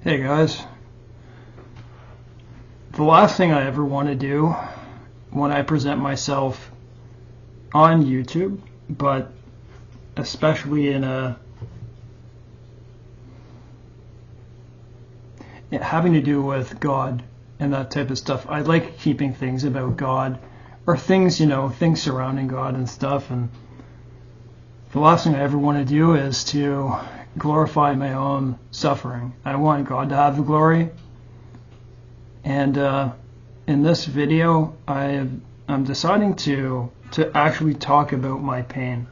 Hey guys, the last thing I ever want to do when I present myself on YouTube, but especially in having to do with God and that type of stuff, I like keeping things about God or things, things surrounding God and stuff. And the last thing I ever want to do is to glorify my own suffering. I want God to have the glory. And in this video, I'm deciding to actually talk about my pain.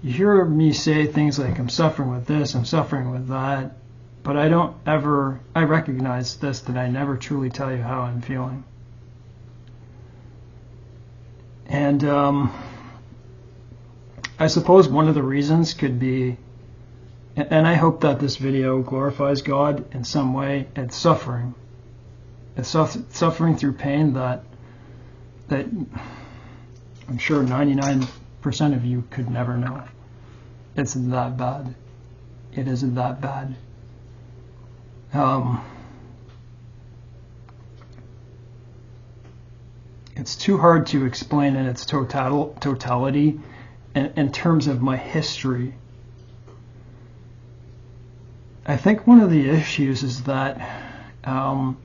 You hear me say things like, I'm suffering with this, I'm suffering with that, but I recognize this, that I never truly tell you how I'm feeling. And I suppose one of the reasons could be, and I hope that this video glorifies God in some way, it's suffering. It's suffering through pain that I'm sure 99% of you could never know. It's that bad. It isn't that bad. It's too hard to explain in its totality in terms of my history. I think one of the issues is that,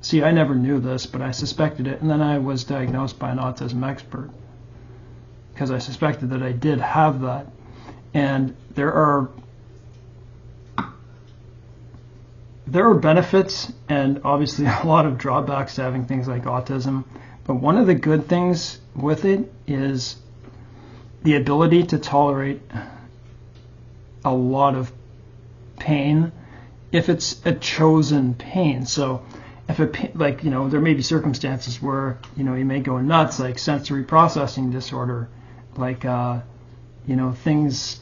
see, I never knew this, but I suspected it, and then I was diagnosed by an autism expert because I suspected that I did have that. And there are benefits and obviously a lot of drawbacks to having things like autism, but one of the good things with it is the ability to tolerate a lot of pain if it's a chosen pain. So if there may be circumstances where, you may go nuts, like sensory processing disorder, like, things,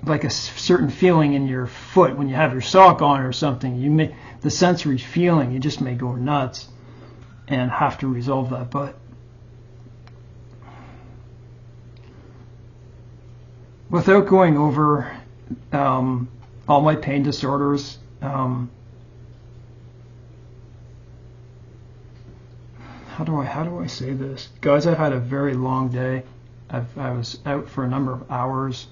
like a certain feeling in your foot when you have your sock on or something, the sensory feeling, you just may go nuts and have to resolve that. But without going over all my pain disorders, how do I say this? Guys, I've had a very long day. I was out for a number of hours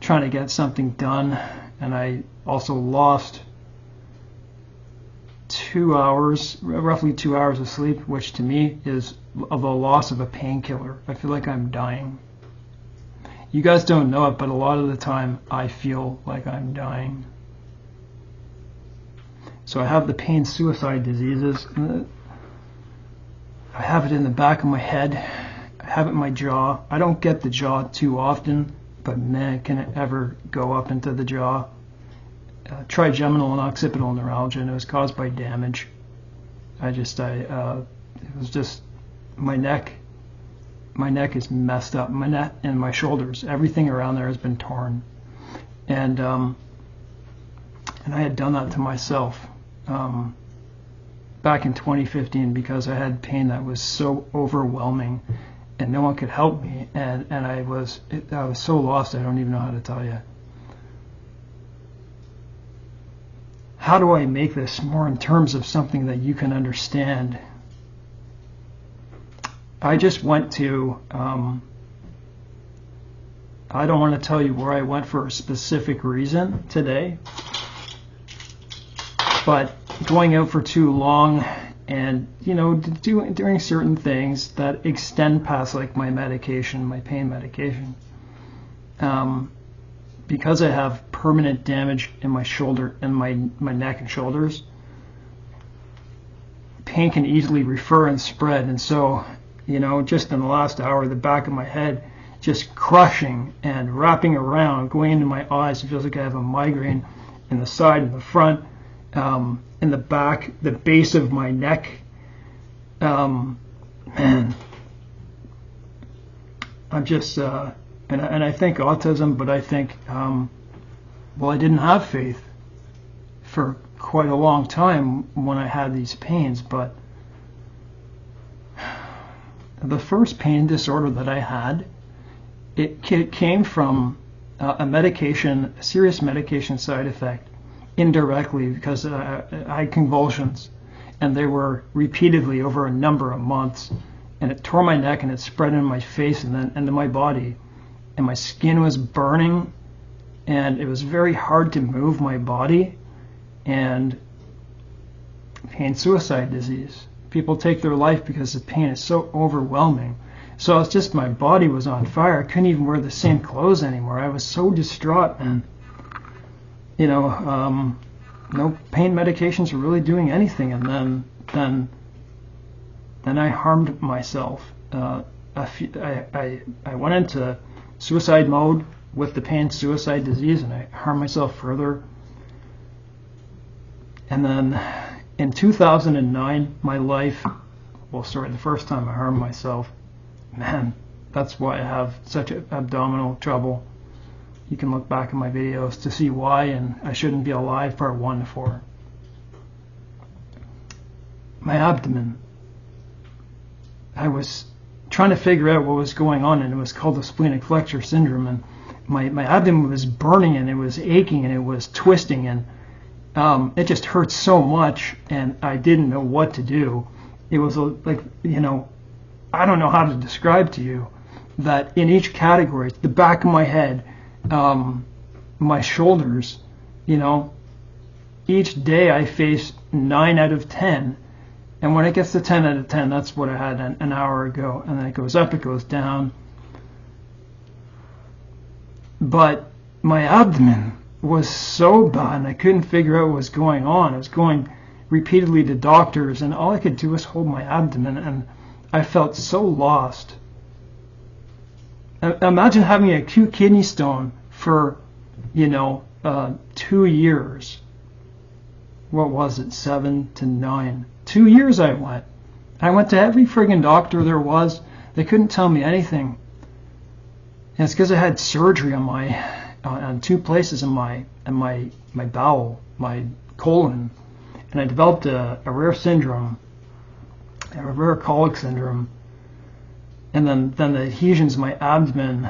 trying to get something done, and I also lost roughly 2 hours of sleep, which to me is the loss of a painkiller. I feel like I'm dying. You guys don't know it, but a lot of the time I feel like I'm dying. So I have the pain suicide diseases. I have it in the back of my head. I have it in my jaw. I don't get the jaw too often, but man, can it ever go up into the jaw. Trigeminal and occipital neuralgia, and it was caused by damage. It was just my neck. My neck is messed up. My neck and my shoulders, everything around there has been torn. And I had done that to myself back in 2015 because I had pain that was so overwhelming and no one could help me. And I was so lost, I don't even know how to tell you. How do I make this more in terms of something that you can understand? I just went to, I don't want to tell you where I went for a specific reason today, but going out for too long and, doing certain things that extend past like my medication, my pain medication, because I have permanent damage in my shoulder and my neck and shoulders, pain can easily refer and spread. And so, just in the last hour, the back of my head just crushing and wrapping around, going into my eyes. It feels like I have a migraine in the side and the front, in the back, the base of my neck. Man, I'm just, and I think autism, but I think, I didn't have faith for quite a long time when I had these pains, but the first pain disorder that I had, it came from a serious medication side effect indirectly because I had convulsions, and they were repeatedly over a number of months, and it tore my neck and it spread into my face and then into my body, and my skin was burning, and it was very hard to move my body, and pain suicide disease. People take their life because the pain is so overwhelming. So it's just my body was on fire. I couldn't even wear the same clothes anymore. I was so distraught, and no pain medications were really doing anything. And then I harmed myself. I went into suicide mode with the pain suicide disease, and I harmed myself further. And then in 2009, the first time I harmed myself, man, that's why I have such abdominal trouble. You can look back at my videos to see why, and I shouldn't be alive, part 1 to 4. My abdomen. I was trying to figure out what was going on, and it was called the splenic flexure syndrome, and my abdomen was burning, and it was aching, and it was twisting, and it just hurt so much, and I didn't know what to do. It was like, I don't know how to describe to you that in each category, the back of my head, my shoulders, each day I face 9 out of 10. And when it gets to 10 out of 10, that's what I had an hour ago. And then it goes up, it goes down. But my abdomen was so bad, and I couldn't figure out what was going on. I was going repeatedly to doctors, and all I could do was hold my abdomen, and I felt so lost. Imagine having an acute kidney stone for, 2 years. What was it, 7 to 9? 2 years I went. I went to every friggin' doctor there was. They couldn't tell me anything. And it's because I had surgery on 2 places in my bowel, my colon, and I developed a rare syndrome, a rare colic syndrome, and then the adhesions in my abdomen.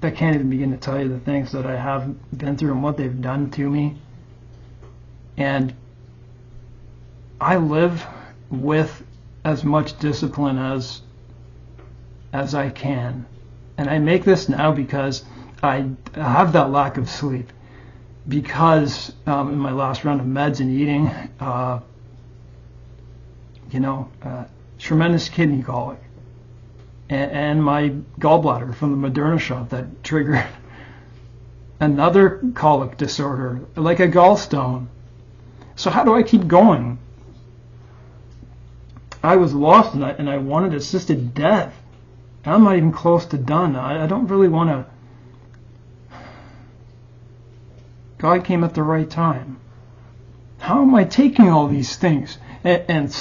I can't even begin to tell you the things that I have been through and what they've done to me. And I live with as much discipline as I can. And I make this now because I have that lack of sleep. Because in my last round of meds and eating, tremendous kidney colic. And my gallbladder from the Moderna shot that triggered another colic disorder, like a gallstone. So how do I keep going? I was lost, and I wanted assisted death. I'm not even close to done. I don't really want to. God came at the right time. How am I taking all these things? And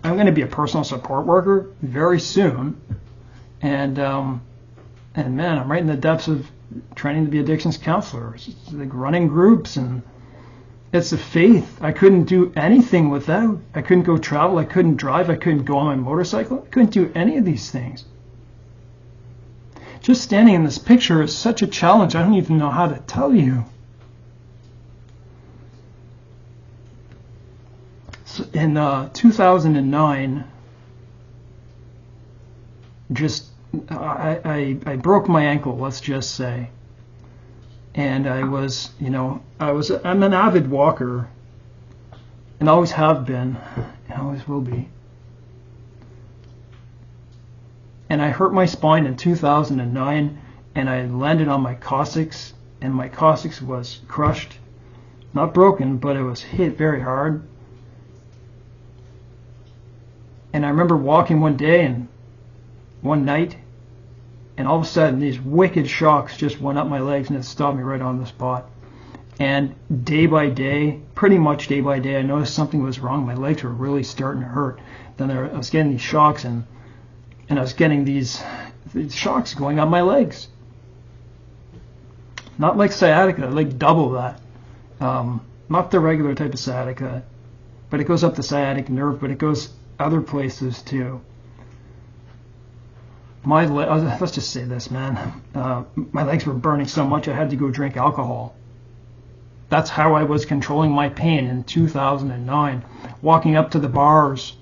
I'm going to be a personal support worker very soon. And man, I'm right in the depths of training to be addictions counselor. It's like running groups, and it's a faith. I couldn't do anything without. I couldn't go travel. I couldn't drive. I couldn't go on my motorcycle. I couldn't do any of these things. Just standing in this picture is such a challenge. I don't even know how to tell you. So in 2009, I broke my ankle, let's just say. And I'm an avid walker, and always have been, and always will be. And I hurt my spine in 2009, and I landed on my coccyx, and my coccyx was crushed. Not broken, but it was hit very hard. And I remember walking one night, and all of a sudden these wicked shocks just went up my legs, and it stopped me right on the spot. And day by day, pretty much day by day, I noticed something was wrong. My legs were really starting to hurt. Then I was getting these shocks, and I was getting these shocks going up my legs. Not like sciatica, like double that. Not the regular type of sciatica, but it goes up the sciatic nerve, but it goes other places too. let's just say this, man. My legs were burning so much I had to go drink alcohol. That's how I was controlling my pain in 2009, walking up to the bars,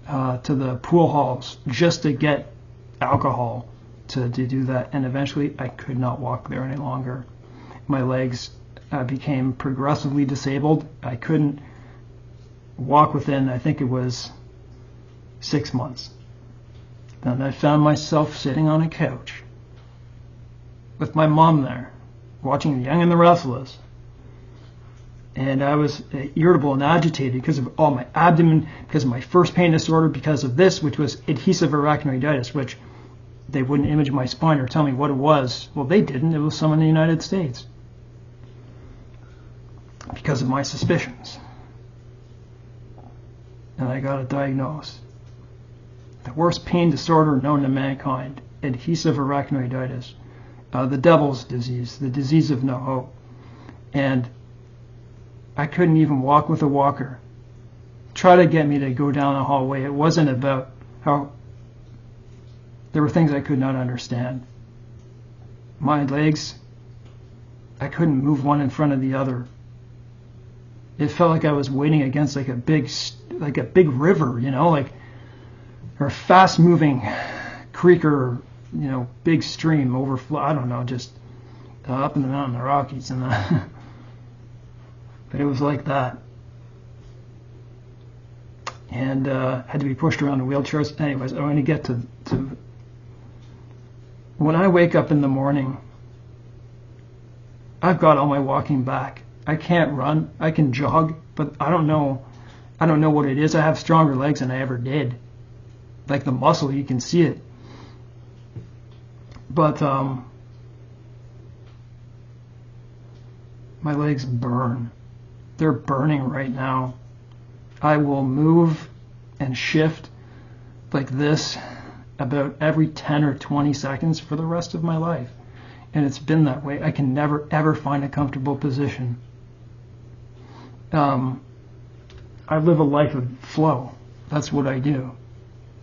to the pool halls, just to get alcohol to do that. And eventually I could not walk there any longer. My legs became progressively disabled. I couldn't walk within, I think it was 6 months. Then I found myself sitting on a couch with my mom there, watching The Young and the Restless. And I was irritable and agitated because of all my abdomen, because of my first pain disorder, because of this, which was adhesive arachnoiditis, which they wouldn't image my spine or tell me what it was. Well, they didn't. It was some in the United States because of my suspicions. And I got it diagnosed. The worst pain disorder known to mankind, adhesive arachnoiditis, the devil's disease, the disease of no hope. And I couldn't even walk with a walker. Try to get me to go down the hallway. It wasn't about how there were things I could not understand. My legs, I couldn't move one in front of the other. It felt like I was wading against like a big river, you know, like, or a fast-moving creek, or, you know, big stream overflow. I don't know, just up in the mountain, the Rockies, and but it was like that. And had to be pushed around in wheelchairs. Anyways, I want to get to when I wake up in the morning, I've got all my walking back. I can't run. I can jog, but I don't know what it is. I have stronger legs than I ever did. Like the muscle, you can see it. But my legs burn. They're burning right now. I will move and shift like this about every 10 or 20 seconds for the rest of my life. And it's been that way. I can never, ever find a comfortable position. I live a life of flow. That's what I do.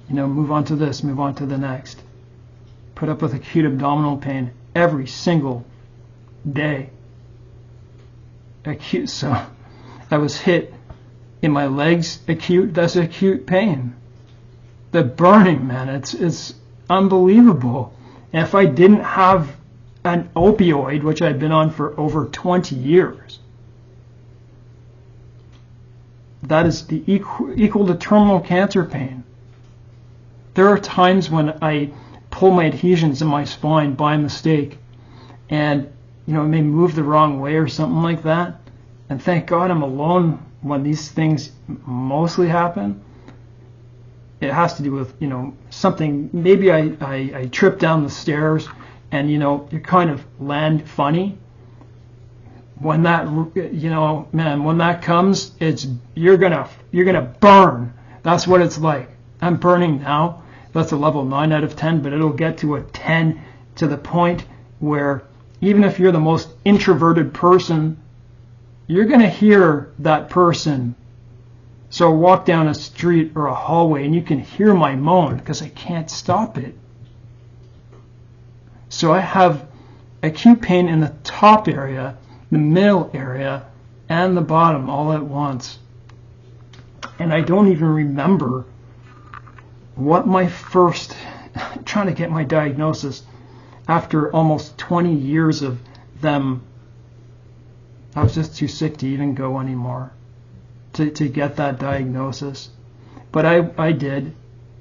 You know, move on to this, move on to the next. Put up with acute abdominal pain every single day. Acute, so I was hit in my legs, acute, that's acute pain. The burning, man, it's unbelievable. And if I didn't have an opioid, which I've been on for over 20 years, that is the equal to terminal cancer pain. There are times when I pull my adhesions in my spine by mistake, and you know, it may move the wrong way or something like that. And thank God I'm alone when these things mostly happen. It has to do with, you know, something. Maybe I trip down the stairs, and you know, you kind of land funny. When that, you know, man, when that comes, it's you're gonna burn. That's what it's like. I'm burning now. That's a level 9 out of 10, but it'll get to a 10 to the point where even if you're the most introverted person, you're gonna hear that person. So walk down a street or a hallway and you can hear my moan because I can't stop it. So I have acute pain in the top area, the middle area, and the bottom all at once. And I don't even remember what my first, trying to get my diagnosis after almost 20 years of them. I was just too sick to even go anymore to get that diagnosis. But I did,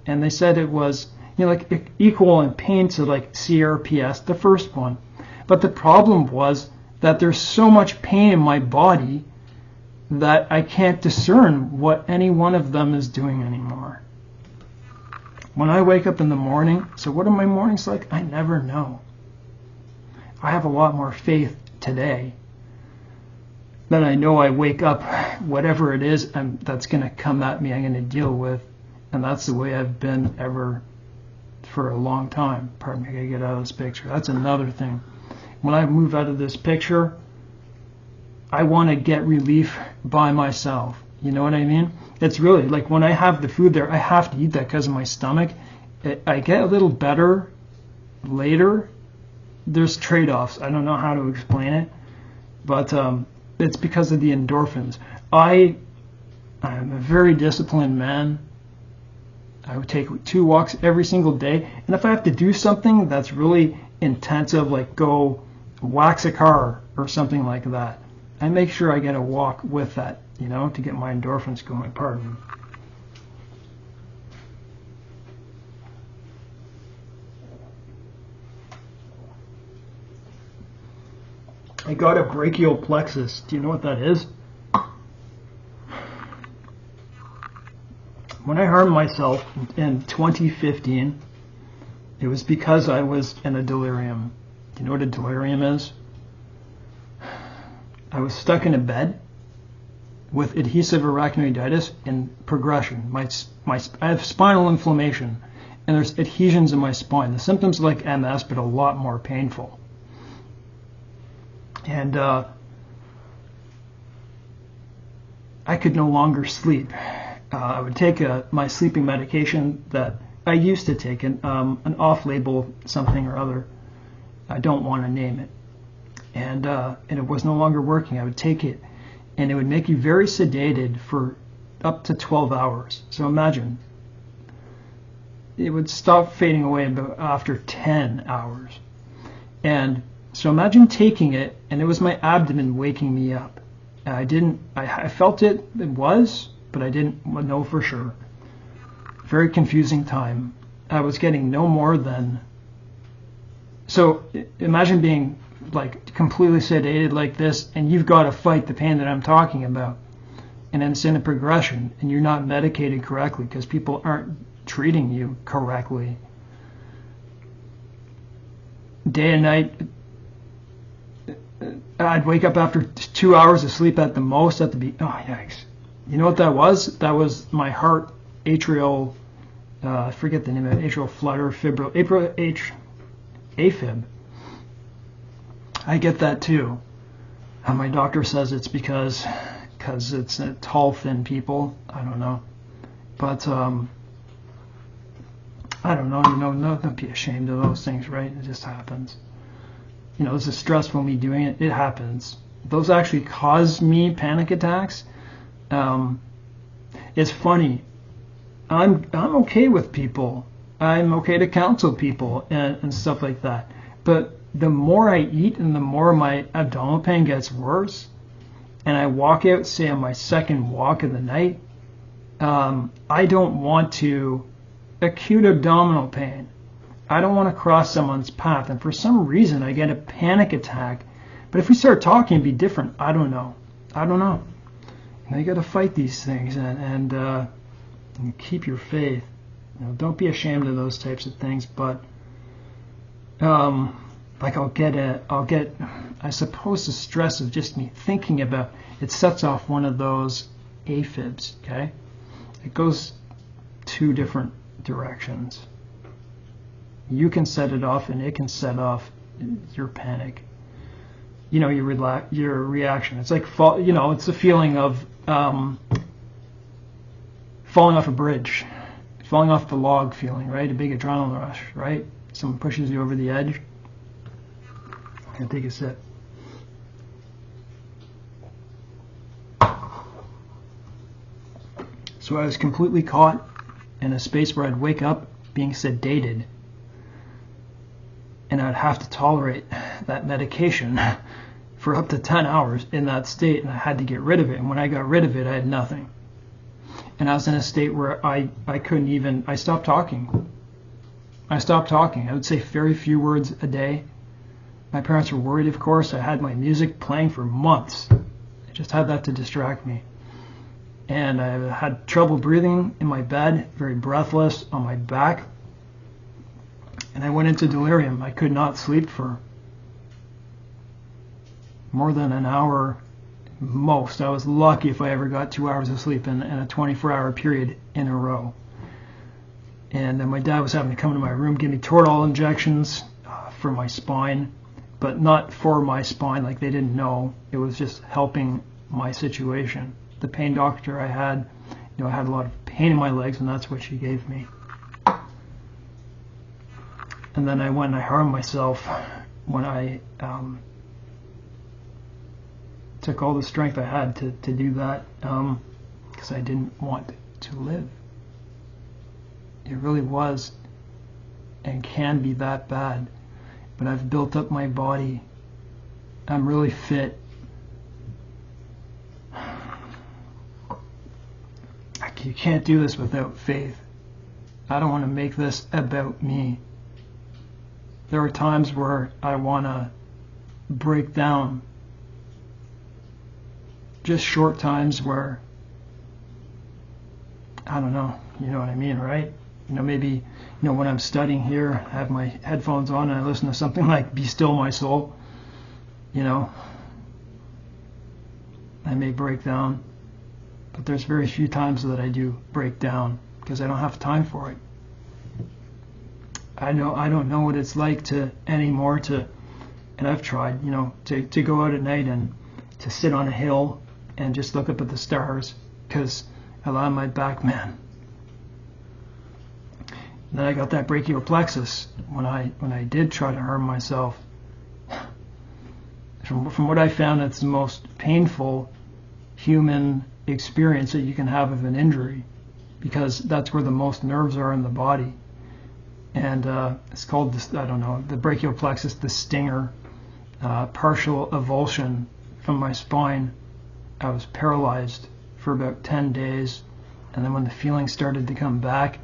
and they said it was, you know, like equal in pain to like CRPS, the first one. But the problem was that there's so much pain in my body that I can't discern what any one of them is doing anymore. When I wake up in the morning, so what are my mornings like? I never know. I have a lot more faith today that I know I wake up, whatever it is that's going to come at me, I'm going to deal with. And that's the way I've been ever for a long time. Pardon me, I got to get out of this picture. That's another thing. When I move out of this picture, I want to get relief by myself. You know what I mean? It's really like when I have the food there, I have to eat that because of my stomach. I get a little better later. There's trade-offs. I don't know how to explain it, but it's because of the endorphins. I'm a very disciplined man. I would take 2 walks every single day, and if I have to do something that's really intensive, like go wax a car or something like that, I make sure I get a walk with that, to get my endorphins going. Pardon me. I got a brachial plexus. Do you know what that is? When I harmed myself in 2015, it was because I was in a delirium. Do you know what a delirium is? I was stuck in a bed with adhesive arachnoiditis in progression. I have spinal inflammation, and there's adhesions in my spine. The symptoms are like MS, but a lot more painful. And I could no longer sleep. I would take my sleeping medication that I used to take, an off-label something or other. I don't want to name it. And it was no longer working. I would take it, and it would make you very sedated for up to 12 hours. So imagine, it would stop fading away about after 10 hours. And so imagine taking it, and it was my abdomen waking me up. I felt it was, but I didn't know for sure. Very confusing time. I was getting no more than, so imagine being like completely sedated like this, and you've got to fight the pain that I'm talking about. And then it's in a progression, and you're not medicated correctly because people aren't treating you correctly. Day and night, I'd wake up after 2 hours of sleep at the most at the oh yikes. You know what that was? That was my heart atrial, I forget the name of it, atrial flutter, AFib. I get that too. And my doctor says it's because it's tall, thin people. I don't know. But I don't know, don't be ashamed of those things, right? It just happens. This is stress when me doing it. It happens. Those actually cause me panic attacks. It's funny. I'm okay with people. I'm okay to counsel people and stuff like that. But the more I eat and the more my abdominal pain gets worse, and I walk out, say on my second walk of the night, I don't want to acute abdominal pain. I don't want to cross someone's path, and for some reason I get a panic attack. But if we start talking, it'd be different. I don't know. You got to fight these things and keep your faith. Don't be ashamed of those types of things. But like I'll get. I suppose the stress of just me thinking about it sets off one of those AFibs. Okay, it goes 2 different directions. You can set it off, and it can set off your panic. Your reaction. It's like it's the feeling of falling off a bridge, falling off the log feeling, right? A big adrenaline rush, right? Someone pushes you over the edge. And take a sip. So I was completely caught in a space where I'd wake up being sedated, and I'd have to tolerate that medication for up to 10 hours in that state, and I had to get rid of it. And when I got rid of it, I had nothing. And I was in a state where I couldn't even, I stopped talking. I would say very few words a day. My parents were worried, of course. I had my music playing for months. I just had that to distract me. And I had trouble breathing in my bed, very breathless, on my back. And I went into delirium. I could not sleep for more than an hour most. I was lucky if I ever got 2 hours of sleep in a 24-hour period in a row. And then my dad was having to come into my room, give me Toradol injections for my spine, but not for my spine, like they didn't know. It was just helping my situation. The pain doctor I had, I had a lot of pain in my legs, and that's what she gave me. And then I went and I harmed myself when I took all the strength I had to do that, because I didn't want to live. It really was and can be that bad. But I've built up my body. I'm really fit. You can't do this without faith. I don't want to make this about me. There are times where I want to break down. Just short times where, I don't know, you know what I mean, right? Maybe, when I'm studying here, I have my headphones on and I listen to something like Be Still My Soul, I may break down, but there's very few times that I do break down because I don't have time for it. I don't know what it's like anymore and I've tried, to go out at night and to sit on a hill and just look up at the stars because I lie on my back, man. Then I got that brachial plexus when I did try to harm myself. From what I found, it's the most painful human experience that you can have of an injury, because that's where the most nerves are in the body. And it's called, the brachial plexus, the stinger, partial avulsion from my spine. I was paralyzed for about 10 days, and then when the feeling started to come back,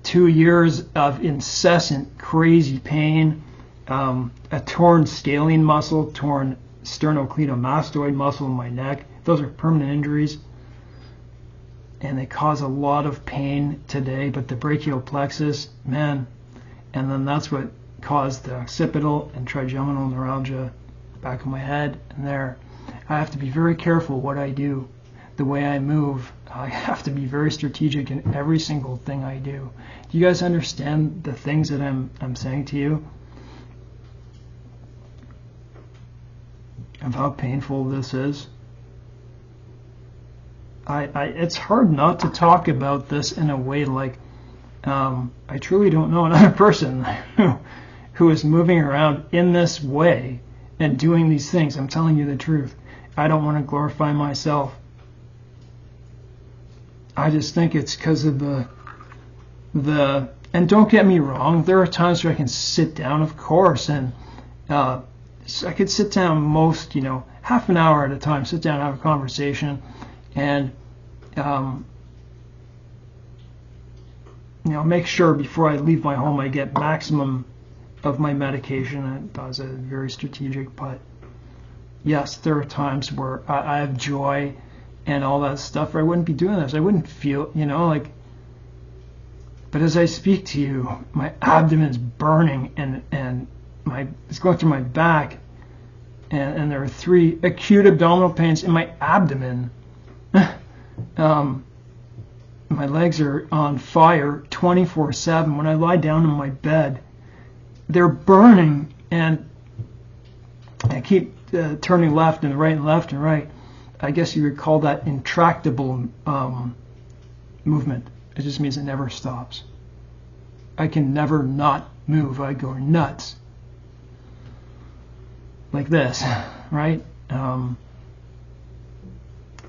2 years of incessant, crazy pain, a torn scalene muscle, torn sternocleidomastoid muscle in my neck. Those are permanent injuries, and they cause a lot of pain today. But the brachial plexus, man, and then that's what caused the occipital and trigeminal neuralgia, back of my head, and there. I have to be very careful what I do, the way I move. I have to be very strategic in every single thing I do. Do you guys understand the things that I'm saying to you? Of how painful this is? It's hard not to talk about this in a way like I truly don't know another person who is moving around in this way and doing these things. I'm telling you the truth. I don't want to glorify myself. I just think it's because of the and don't get me wrong, there are times where I can sit down, of course, and I could sit down most, half an hour at a time, sit down and have a conversation, and make sure before I leave my home I get maximum of my medication. That was a very strategic, but yes, there are times where I have joy and all that stuff, or I wouldn't be doing this. I wouldn't feel, but as I speak to you, my abdomen's burning and it's going through my back, and there are 3 acute abdominal pains in my abdomen. My legs are on fire 24/7. When I lie down in my bed, they're burning, and I keep turning left and right and left and right. I guess you would call that intractable movement. It just means it never stops. I can never not move. I go nuts. Like this, right? And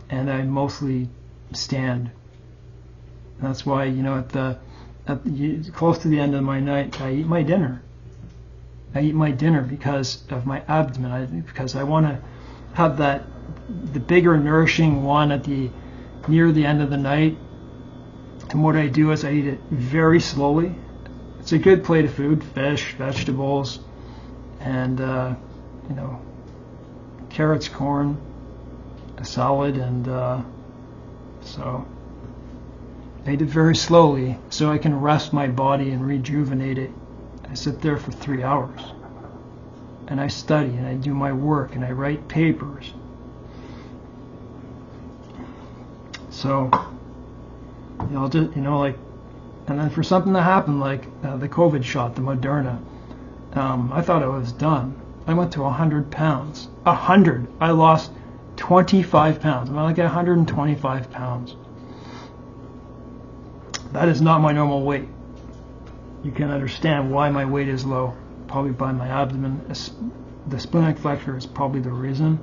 I mostly stand. That's why, close to the end of my night, I eat my dinner. I eat my dinner because of my abdomen. Because I want to have the bigger, nourishing one near the end of the night. And what I do is I eat it very slowly. It's a good plate of food: fish, vegetables, and carrots, corn, a salad, and so I eat it very slowly so I can rest my body and rejuvenate it. I sit there for 3 hours, and I study, and I do my work, and I write papers. So, and then for something to happen like the COVID shot, the Moderna, I thought I was done. I went to 100 pounds. 100. I lost 25 pounds. I'm like 125 pounds. That is not my normal weight. you can understand why my weight is low. Probably by my abdomen. The splenic flexor is probably the reason.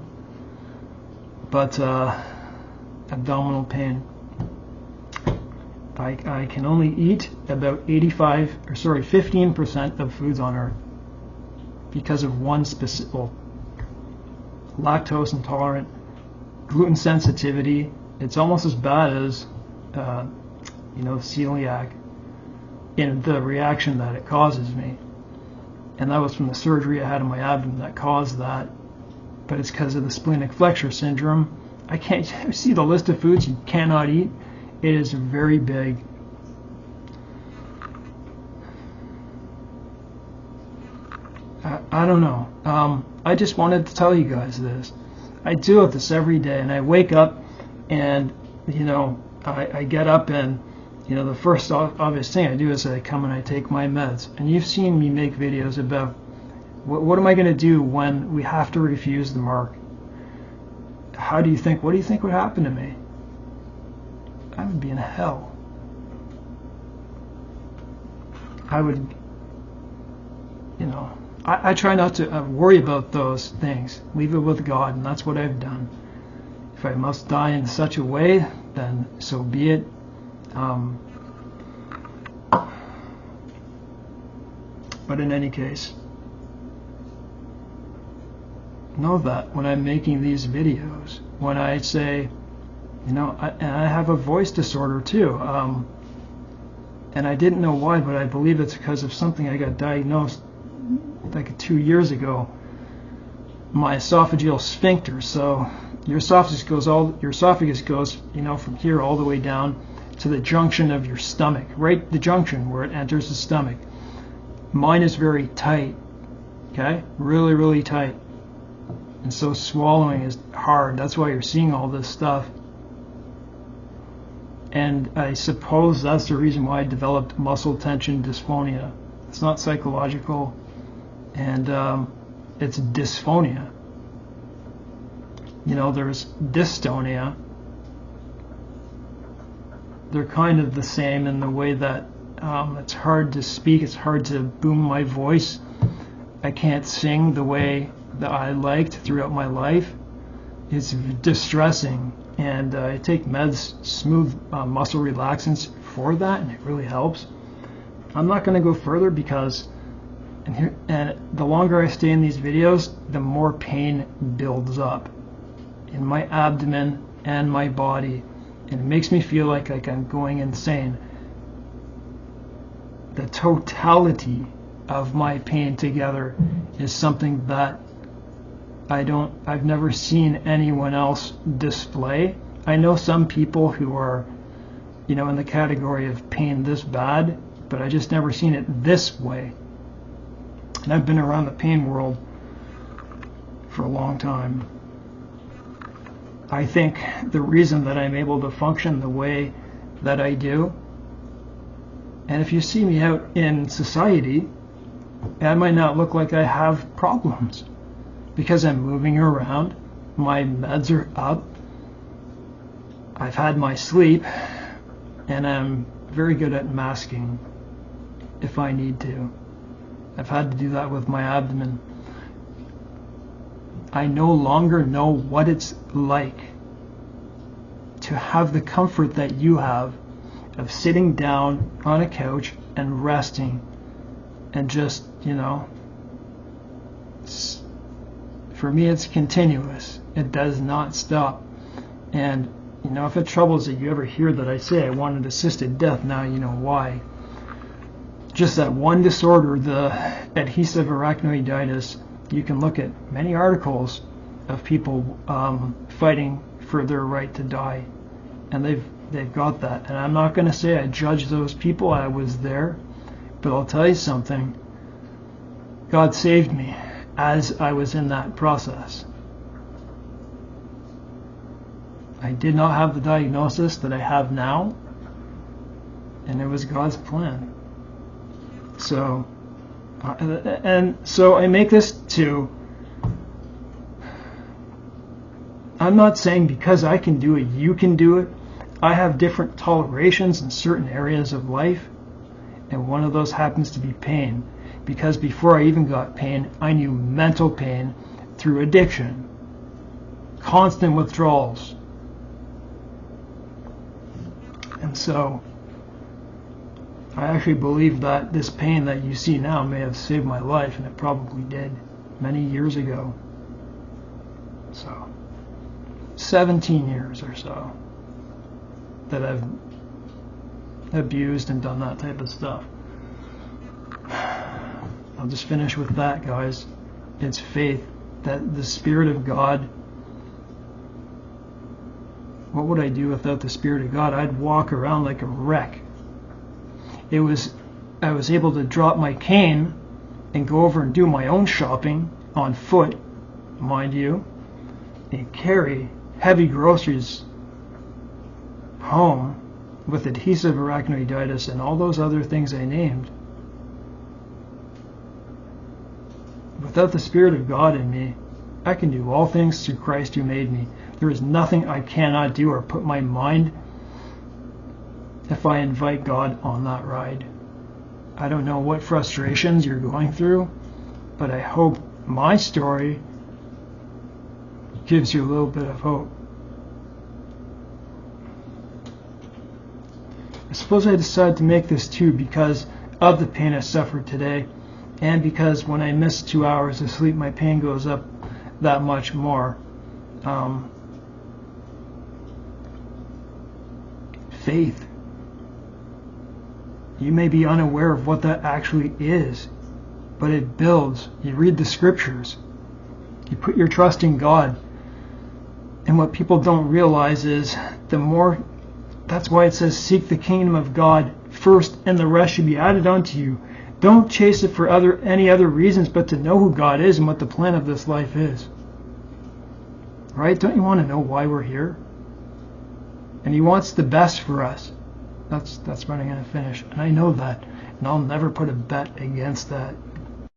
But abdominal pain. I can only eat about 15% of foods on earth because of one specific, lactose intolerant, gluten sensitivity. It's almost as bad as celiac in the reaction that it causes me. And that was from the surgery I had in my abdomen that caused that. But it's because of the splenic flexor syndrome. I can't see the list of foods you cannot eat. It is very big. I don't know. I just wanted to tell you guys this. I deal with this every day, and I wake up and, I get up and, the first obvious thing I do is I come and I take my meds. And you've seen me make videos about what am I going to do when we have to refuse the mark? What do you think would happen to me? I would be in hell. I would, I try not to worry about those things. Leave it with God, and that's what I've done. If I must die in such a way, then so be it. But in any case, know that when I'm making these videos, when I say, and I have a voice disorder too, and I didn't know why, but I believe it's because of something I got diagnosed like 2 years ago. My esophageal sphincter. So your esophagus goes from here all the way down to the junction of your stomach, right? The junction where it enters the stomach. Mine is very tight, okay? Really, really tight. And so swallowing is hard. That's why you're seeing all this stuff. And I suppose that's the reason why I developed muscle tension dysphonia. It's not psychological, and it's dysphonia. There's dystonia. They're kind of the same in the way that it's hard to speak, it's hard to boom my voice. I can't sing the way that I liked throughout my life. It's distressing, and I take meds, smooth muscle relaxants for that, and it really helps. I'm not going to go further because and the longer I stay in these videos, the more pain builds up in my abdomen and my body, and it makes me feel like I'm going insane. The totality of my pain together is something that I've never seen anyone else display. I know some people who are, in the category of pain this bad, but I just never seen it this way. And I've been around the pain world for a long time. I think the reason that I'm able to function the way that I do, and if you see me out in society, I might not look like I have problems because I'm moving around, my meds are up, I've had my sleep, and I'm very good at masking if I need to. I've had to do that with my abdomen. I no longer know what it's like to have the comfort that you have of sitting down on a couch and resting and just, for me it's continuous. It does not stop. And, if it troubles you ever hear that I say I wanted assisted death, now you know why. Just that one disorder, the adhesive arachnoiditis, you can look at many articles of people fighting for their right to die, and they've got that. And I'm not going to say I judge those people. I was there, but I'll tell you something. God saved me as I was in that process. I did not have the diagnosis that I have now, and it was God's plan. So, so I make this I'm not saying because I can do it, you can do it. I have different tolerations in certain areas of life, And one of those happens to be pain. Because before I even got pain, I knew mental pain through addiction. Constant withdrawals. And so, I actually believe that this pain that you see now may have saved my life, and it probably did many years ago. So, 17 years or so that I've abused and done that type of stuff. I'll just finish with that, guys. It's faith that the Spirit of God. What would I do without the Spirit of God? I'd walk around like a wreck. I was able to drop my cane and go over and do my own shopping on foot, mind you, and carry heavy groceries home with adhesive arachnoiditis and all those other things I named. Without the Spirit of God in me, I can do all things through Christ who made me. There is nothing I cannot do or put my mind if I invite God on that ride. I don't know what frustrations you're going through, but I hope my story gives you a little bit of hope. I suppose I decided to make this too because of the pain I suffered today, and because when I miss 2 hours of sleep, my pain goes up that much more. Faith. You may be unaware of what that actually is, but it builds. You read the scriptures. You put your trust in God. And what people don't realize is that's why it says seek the kingdom of God first and the rest should be added unto you. Don't chase it for any other reasons but to know who God is and what the plan of this life is. Right? Don't you want to know why we're here? And He wants the best for us. That's what I'm going to finish. And I know that. And I'll never put a bet against that.